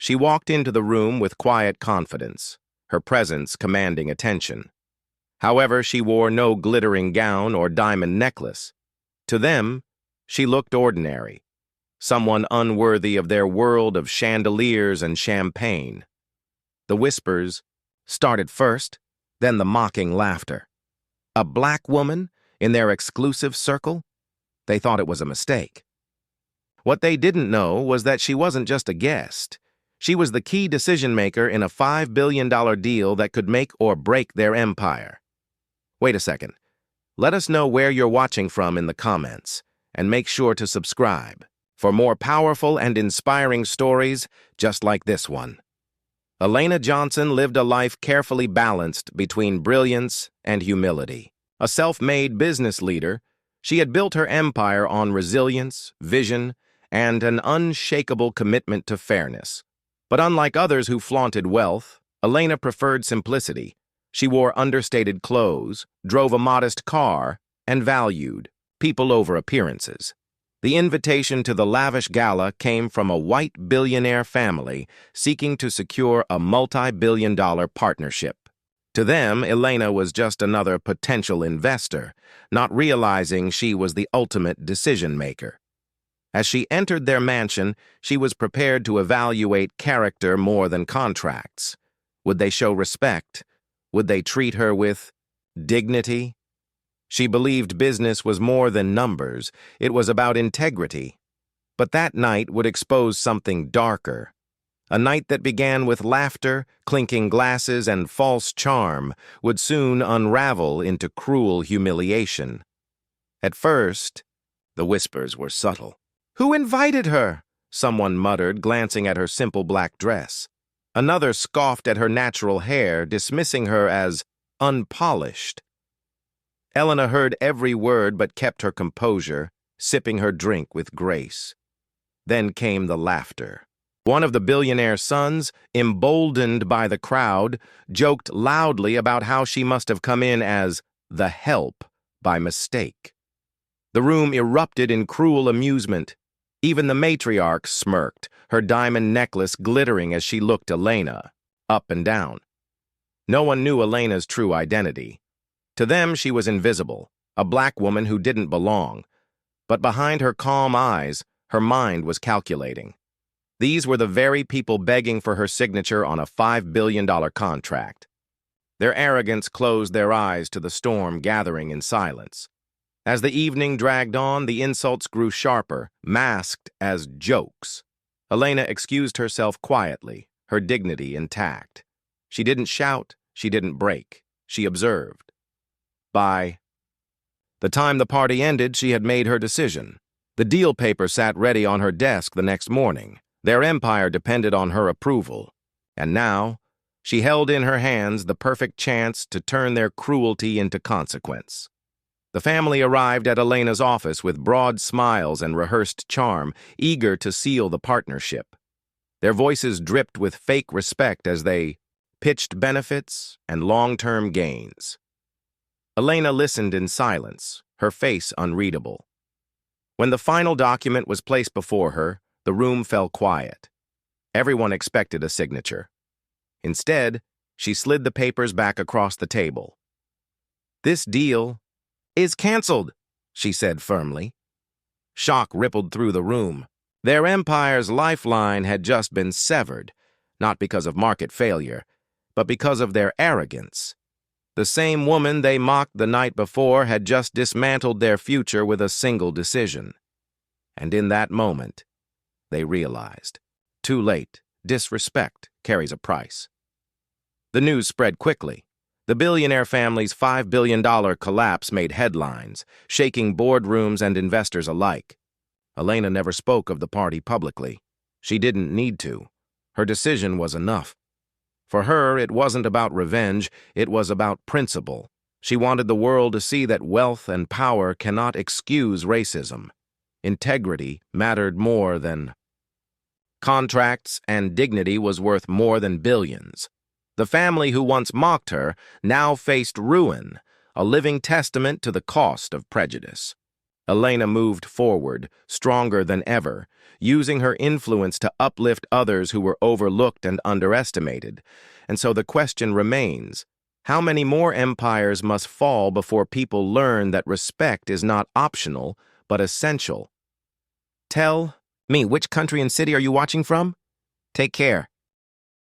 She walked into the room with quiet confidence, her presence commanding attention. However, she wore no glittering gown or diamond necklace. To them, she looked ordinary, someone unworthy of their world of chandeliers and champagne. The whispers started first, then the mocking laughter. A black woman in their exclusive circle? They thought it was a mistake. What they didn't know was that she wasn't just a guest. She was the key decision-maker in a $5 billion deal that could make or break their empire. Wait a second. Let us know where you're watching from in the comments, and make sure to subscribe for more powerful and inspiring stories just like this one. Elena Johnson lived a life carefully balanced between brilliance and humility. A self-made business leader, she had built her empire on resilience, vision, and an unshakable commitment to fairness. But unlike others who flaunted wealth, Elena preferred simplicity. She wore understated clothes, drove a modest car, and valued people over appearances. The invitation to the lavish gala came from a white billionaire family seeking to secure a multi-billion-dollar partnership. To them, Elena was just another potential investor, not realizing she was the ultimate decision-maker. As she entered their mansion, she was prepared to evaluate character more than contracts. Would they show respect? Would they treat her with dignity? She believed business was more than numbers. It was about integrity. But that night would expose something darker. A night that began with laughter, clinking glasses, and false charm would soon unravel into cruel humiliation. At first, the whispers were subtle. "Who invited her?" someone muttered, glancing at her simple black dress. Another scoffed at her natural hair, dismissing her as unpolished. Elena heard every word but kept her composure, sipping her drink with grace. Then came the laughter. One of the billionaire's sons, emboldened by the crowd, joked loudly about how she must have come in as the help by mistake. The room erupted in cruel amusement. Even the matriarch smirked, her diamond necklace glittering as she looked Elena up and down. No one knew Elena's true identity. To them, she was invisible, a black woman who didn't belong. But behind her calm eyes, her mind was calculating. These were the very people begging for her signature on a $5 billion contract. Their arrogance closed their eyes to the storm gathering in silence. As the evening dragged on, the insults grew sharper, masked as jokes. Elena excused herself quietly, her dignity intact. She didn't shout, she didn't break. She observed. By the time the party ended, she had made her decision. The deal paper sat ready on her desk the next morning. Their empire depended on her approval. And now, she held in her hands the perfect chance to turn their cruelty into consequence. The family arrived at Elena's office with broad smiles and rehearsed charm, eager to seal the partnership. Their voices dripped with fake respect as they pitched benefits and long-term gains. Elena listened in silence, her face unreadable. When the final document was placed before her, the room fell quiet. Everyone expected a signature. Instead, she slid the papers back across the table. "This deal is canceled," she said firmly. Shock rippled through the room. Their empire's lifeline had just been severed, not because of market failure, but because of their arrogance. The same woman they mocked the night before had just dismantled their future with a single decision. And in that moment, they realized. Too late, disrespect carries a price. The news spread quickly. The billionaire family's $5 billion collapse made headlines, shaking boardrooms and investors alike. Elena never spoke of the party publicly. She didn't need to. Her decision was enough. For her, it wasn't about revenge, it was about principle. She wanted the world to see that wealth and power cannot excuse racism. Integrity mattered more than contracts, and dignity was worth more than billions. The family who once mocked her now faced ruin, a living testament to the cost of prejudice. Elena moved forward, stronger than ever, using her influence to uplift others who were overlooked and underestimated. And so the question remains, how many more empires must fall before people learn that respect is not optional, but essential? Tell me, which country and city are you watching from? Take care.